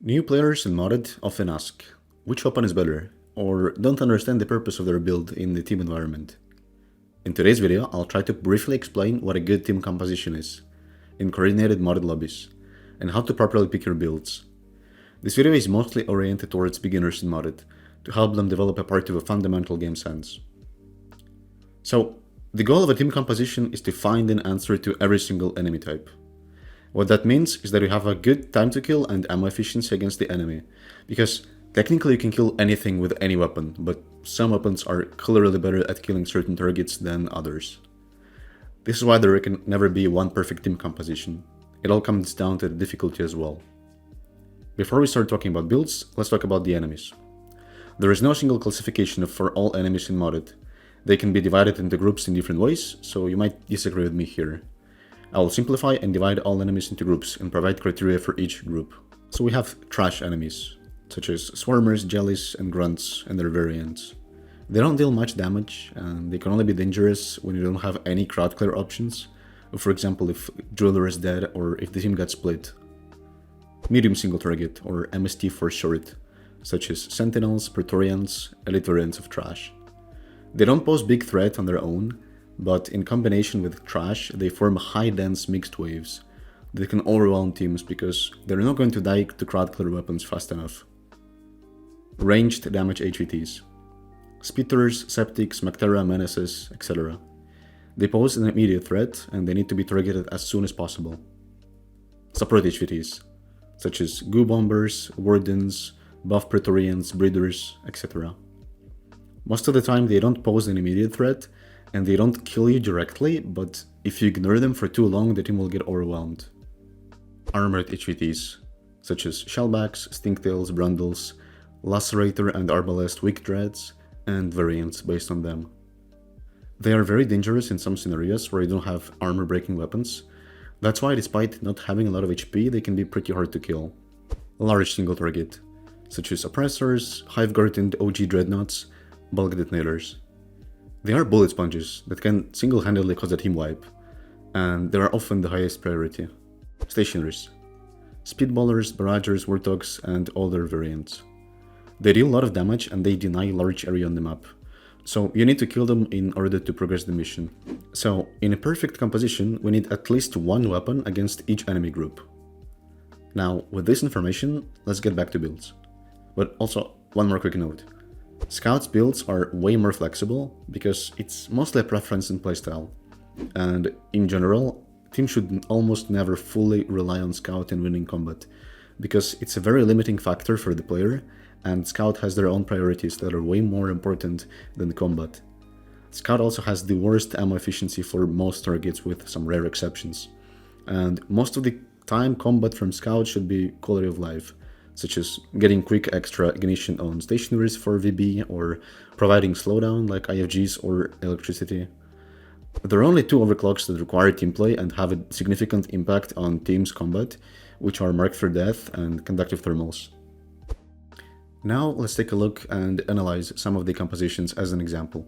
New players in Modded often ask, which weapon is better, or don't understand the purpose of their build in the team environment. In today's video, I'll try to briefly explain what a good team composition is, in coordinated modded lobbies, and how to properly pick your builds. This video is mostly oriented towards beginners in Modded, to help them develop a part of a fundamental game sense. So, the goal of a team composition is to find an answer to every single enemy type. What that means is that you have a good time to kill and ammo efficiency against the enemy, because technically you can kill anything with any weapon, but some weapons are clearly better at killing certain targets than others. This is why there can never be one perfect team composition. It all comes down to the difficulty as well. Before we start talking about builds, let's talk about the enemies. There is no single classification for all enemies in Modded. They can be divided into groups in different ways, so you might disagree with me here. I will simplify and divide all enemies into groups and provide criteria for each group. So we have trash enemies, such as swarmers, jellies, and grunts and their variants. They don't deal much damage, and they can only be dangerous when you don't have any crowd clear options, for example if Driller is dead or if the team got split. Medium single target, or MST for short, such as Sentinels, Praetorians, elite variants of trash. They don't pose big threat on their own, but in combination with trash, they form high-dense mixed waves that can overwhelm teams because they're not going to die to crowd clear weapons fast enough. Ranged damage HVTs. Spitters, Septics, Mactera, Menaces, etc. They pose an immediate threat and they need to be targeted as soon as possible. Support HVTs, such as Goo Bombers, Wardens, Buff Praetorians, Breeders, etc. Most of the time they don't pose an immediate threat, and they don't kill you directly, but if you ignore them for too long, the team will get overwhelmed. Armored HVTs, such as Shellbacks, Stinktails, Brundles, Lacerator and Arbalest weak dreads, and variants based on them. They are very dangerous in some scenarios where you don't have armor-breaking weapons. That's why, despite not having a lot of HP, they can be pretty hard to kill. Large single target, such as Oppressors, Hiveguard and OG Dreadnoughts, Bulk Detonators. They are bullet sponges that can single-handedly cause a team wipe, and they are often the highest priority. Stationaries. Speedballers, Barragers, Warthogs, and all their variants. They deal a lot of damage and they deny large area on the map, so you need to kill them in order to progress the mission. So, in a perfect composition, we need at least one weapon against each enemy group. Now, with this information, let's get back to builds. But also, one more quick note. Scout's builds are way more flexible because it's mostly a preference and playstyle, and in general, teams should almost never fully rely on Scout in winning combat, because it's a very limiting factor for the player, and Scout has their own priorities that are way more important than combat. Scout also has the worst ammo efficiency for most targets with some rare exceptions, and most of the time combat from Scout should be quality of life, such as getting quick extra ignition on stationaries for VB or providing slowdown like IFGs or electricity. There are only two overclocks that require team play and have a significant impact on team's combat, which are Marked for Death and Conductive Thermals. Now let's take a look and analyze some of the compositions as an example.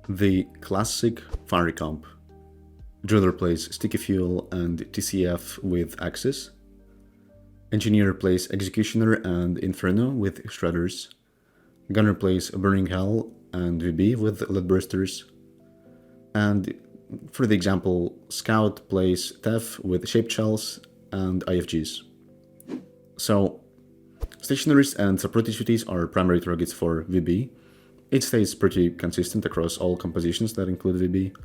The classic Fiery Comp. Driller plays Sticky Fuel and TCF with Axis. Engineer plays Executioner and Inferno with Shredders. Gunner plays Burning Hell and VB with Leadbursters. And for the example, Scout plays Tef with Shaped Shells and IFGs. So, stationaries and support HVTs are primary targets for VB. It stays pretty consistent across all compositions that include VB.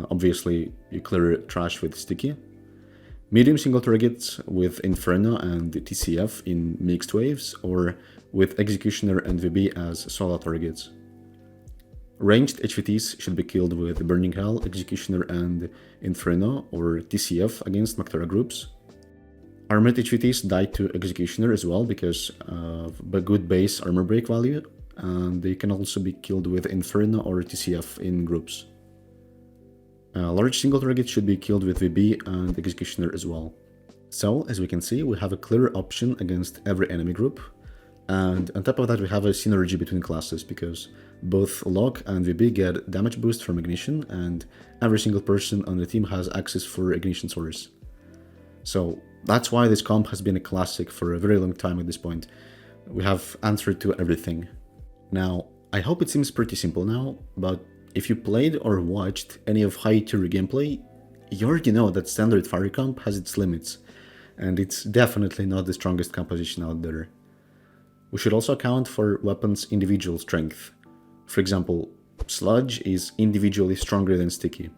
Obviously, you clear trash with Sticky. Medium single targets with Inferno and TCF in mixed waves, or with Executioner and VB as solo targets. Ranged HVTs should be killed with Burning Hell, Executioner and Inferno, or TCF against Mactera groups. Armored HVTs die to Executioner as well because of a good base armor break value, and they can also be killed with Inferno or TCF in groups. Large single targets should be killed with VB and Executioner as well. So, as we can see, we have a clear option against every enemy group, and on top of that we have a synergy between classes because both Locke and VB get damage boost from Ignition, and every single person on the team has access for Ignition source. So That's why this comp has been a classic for a very long time at this point. We have answered to everything. Now, I hope it seems pretty simple now, but if you played or watched any of high tier gameplay, you already know that standard fire comp has its limits, and it's definitely not the strongest composition out there. We should also account for weapons' individual strength. For example, Sludge is individually stronger than Sticky,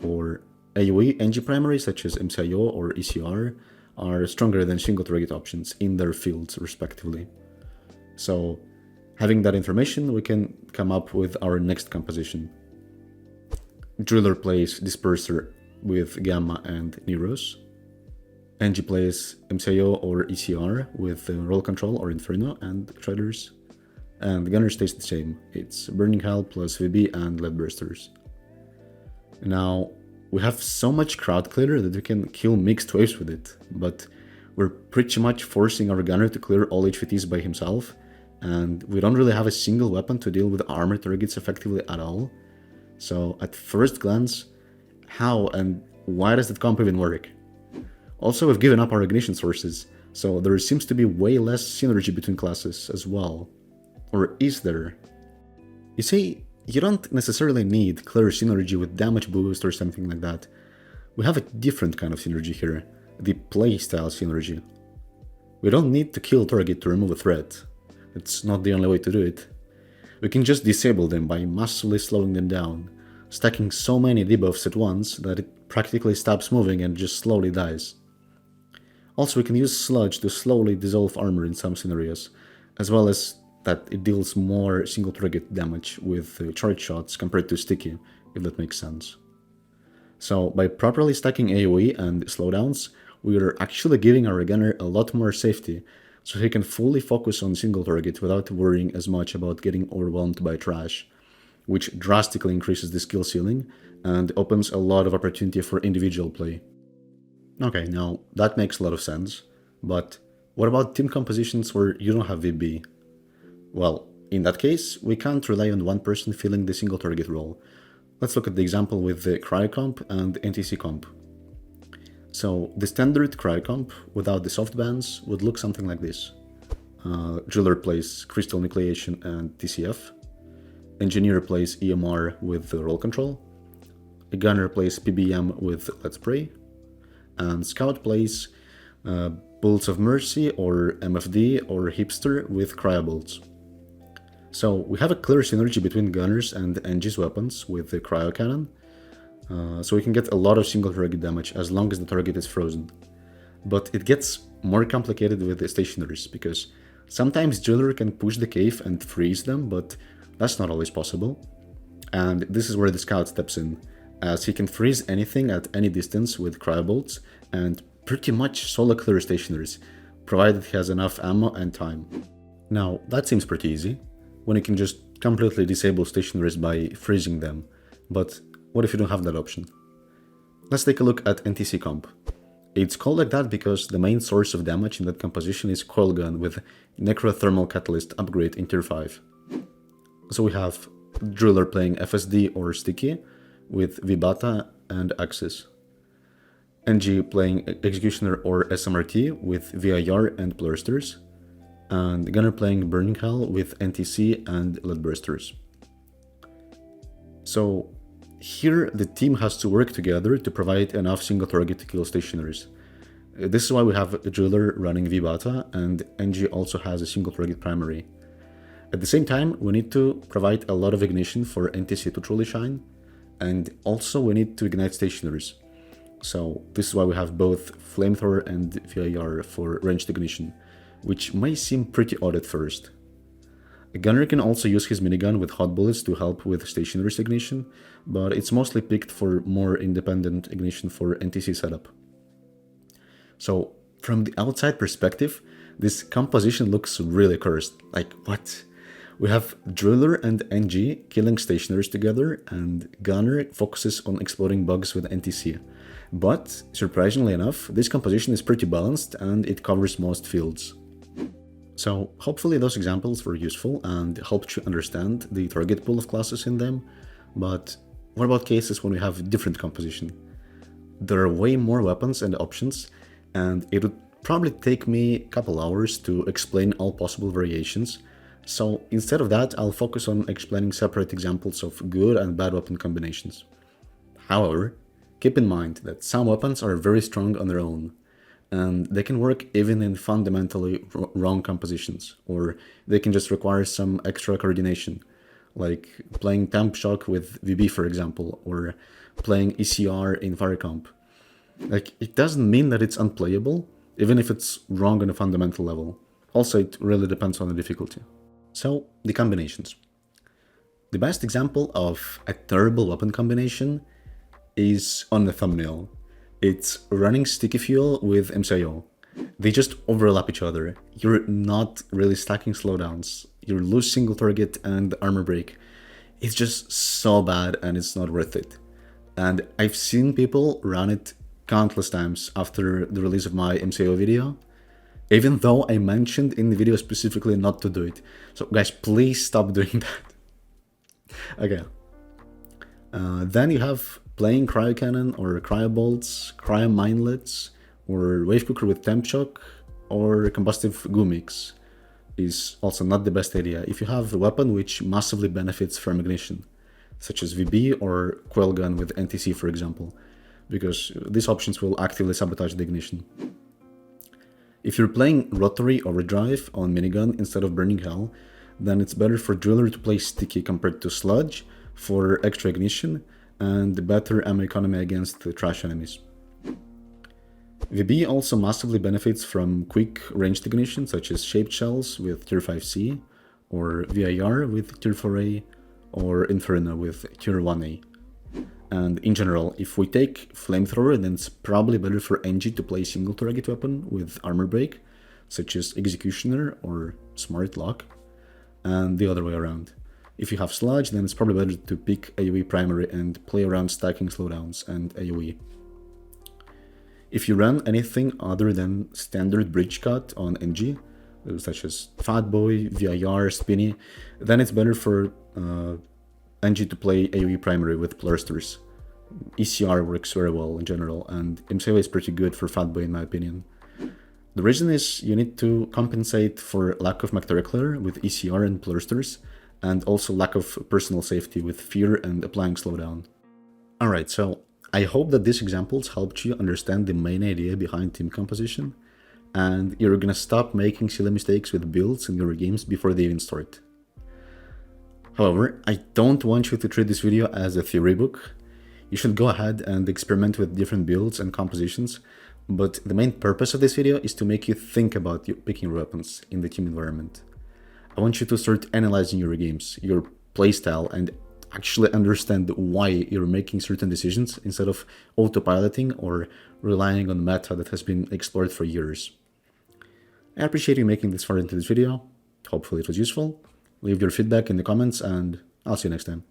or AoE NG primaries such as MCIO or ECR are stronger than single target options in their fields respectively. So, having that information, we can come up with our next composition. Driller plays Disperser with Gamma and Neros. NG plays MCIO or ECR with Roll Control or Inferno and Traders. And Gunner stays the same, it's Burning Hell plus VB and Leadbursters. Now, we have so much crowd clear that we can kill mixed waves with it, but we're pretty much forcing our Gunner to clear all HVTs by himself, and we don't really have a single weapon to deal with armor targets effectively at all. So at first glance, how and why does that comp even work? Also, we've given up our ignition sources, so there seems to be way less synergy between classes as well. Or is there? You see, you don't necessarily need clear synergy with damage boost or something like that. We have a different kind of synergy here, the playstyle synergy. We don't need to kill target to remove a threat. It's not the only way to do it. We can just disable them by massively slowing them down, stacking so many debuffs at once that it practically stops moving and just slowly dies. Also, we can use Sludge to slowly dissolve armor in some scenarios, as well as that it deals more single target damage with charge shots compared to Sticky, if that makes sense. So by properly stacking AoE and slowdowns, we are actually giving our gunner a lot more safety, so he can fully focus on single target without worrying as much about getting overwhelmed by trash, which drastically increases the skill ceiling and opens a lot of opportunity for individual play. Okay, now that makes a lot of sense, but what about team compositions where you don't have VB? Well, in that case, we can't rely on one person filling the single target role. Let's look at the example with the Cryo comp and NTC comp. So, the standard Cryo comp, without the soft bands, would look something like this. Driller plays Crystal Nucleation and TCF. Engineer plays EMR with Roll Control. A Gunner plays PBM with Let's Pray. And Scout plays Bullets of Mercy or MFD or Hipster with Cryo Bolts. So we have a clear synergy between Gunners and NG's weapons with the Cryo Cannon, so we can get a lot of single target damage as long as the target is frozen. But it gets more complicated with the stationaries, because sometimes Driller can push the cave and freeze them, but that's not always possible. And this is where the Scout steps in, as he can freeze anything at any distance with Cryo Bolts and pretty much solo clear stationaries, provided he has enough ammo and time. Now, that seems pretty easy, when you can just completely disable stationaries by freezing them, but what if you don't have that option? Let's take a look at NTC comp. It's called like that because the main source of damage in that composition is Coil Gun with Necrothermal Catalyst upgrade in tier 5. So we have Driller playing FSD or Sticky with Vibata and Axis. NG playing Executioner or SMRT with VIR and Blursters. And Gunner playing Burning Hell with NTC and Leadbursters. So here the team has to work together to provide enough single target to kill stationaries. This is why we have a Driller running Vibata and NG also has a single target primary. At the same time, we need to provide a lot of ignition for NTC to truly shine, and also we need to ignite stationaries. So this is why we have both Flamethrower and VIR for ranged ignition, which may seem pretty odd at first. A Gunner can also use his minigun with hot bullets to help with stationary ignition, but it's mostly picked for more independent ignition for NTC setup. So, from the outside perspective, this composition looks really cursed. Like, what? We have Driller and NG killing stationaries together, and Gunner focuses on exploding bugs with NTC. But, surprisingly enough, this composition is pretty balanced and it covers most fields. So, hopefully those examples were useful and helped you understand the target pool of classes in them, but what about cases when we have different composition? There are way more weapons and options, and it would probably take me a couple hours to explain all possible variations. So instead of that, I'll focus on explaining separate examples of good and bad weapon combinations. However, keep in mind that some weapons are very strong on their own, and they can work even in fundamentally wrong compositions, or they can just require some extra coordination, like playing Temp Shock with VB, for example, or playing ECR in Firecomp. Like, it doesn't mean that it's unplayable, even if it's wrong on a fundamental level. Also, it really depends on the difficulty. So, the combinations. The best example of a terrible weapon combination is on the thumbnail. It's running Sticky Fuel with MCIO. They just overlap each other. You're not really stacking slowdowns. You lose single target and armor break. It's just so bad and it's not worth it. And I've seen people run it countless times after the release of my MCIO video, even though I mentioned in the video specifically not to do it. So guys, please stop doing that. Okay. Then you have playing Cryo Cannon or Cryo Bolts, Cryo Minelets, or Wave Cooker with Temp Shock, or Combustive Goo Mix is also not the best idea if you have a weapon which massively benefits from ignition, such as VB or Coil Gun with NTC, for example, because these options will actively sabotage the ignition. If you're playing Rotary Overdrive on Minigun instead of Burning Hell, then it's better for Driller to play Sticky compared to Sludge for extra ignition and better ammo economy against the trash enemies. VB also massively benefits from quick ranged ignition, such as Shaped Shells with Tier 5C, or VIR with Tier 4A, or Inferno with Tier 1A. And in general, if we take Flamethrower, then it's probably better for NG to play single target weapon with armor break, such as Executioner or Smart Lock, and the other way around. If you have Sludge, then it's probably better to pick AoE primary and play around stacking slowdowns and AoE. If you run anything other than standard bridge cut on NG, such as Fatboy, VIR, Spinny, then it's better for NG to play AoE primary with Blursters. ECR works very well in general, and MCIO is pretty good for Fatboy in my opinion. The reason is you need to compensate for lack of McTerkler with ECR and Blursters, and also lack of personal safety with Fear and applying slowdown. Alright, so I hope that these examples helped you understand the main idea behind team composition, and you're gonna stop making silly mistakes with builds in your games before they even start. However, I don't want you to treat this video as a theory book. You should go ahead and experiment with different builds and compositions, but the main purpose of this video is to make you think about picking weapons in the team environment. I want you to start analyzing your games, your playstyle, and actually understand why you're making certain decisions instead of autopiloting or relying on meta that has been explored for years. I appreciate you making this far into this video. Hopefully it was useful. Leave your feedback in the comments, and I'll see you next time.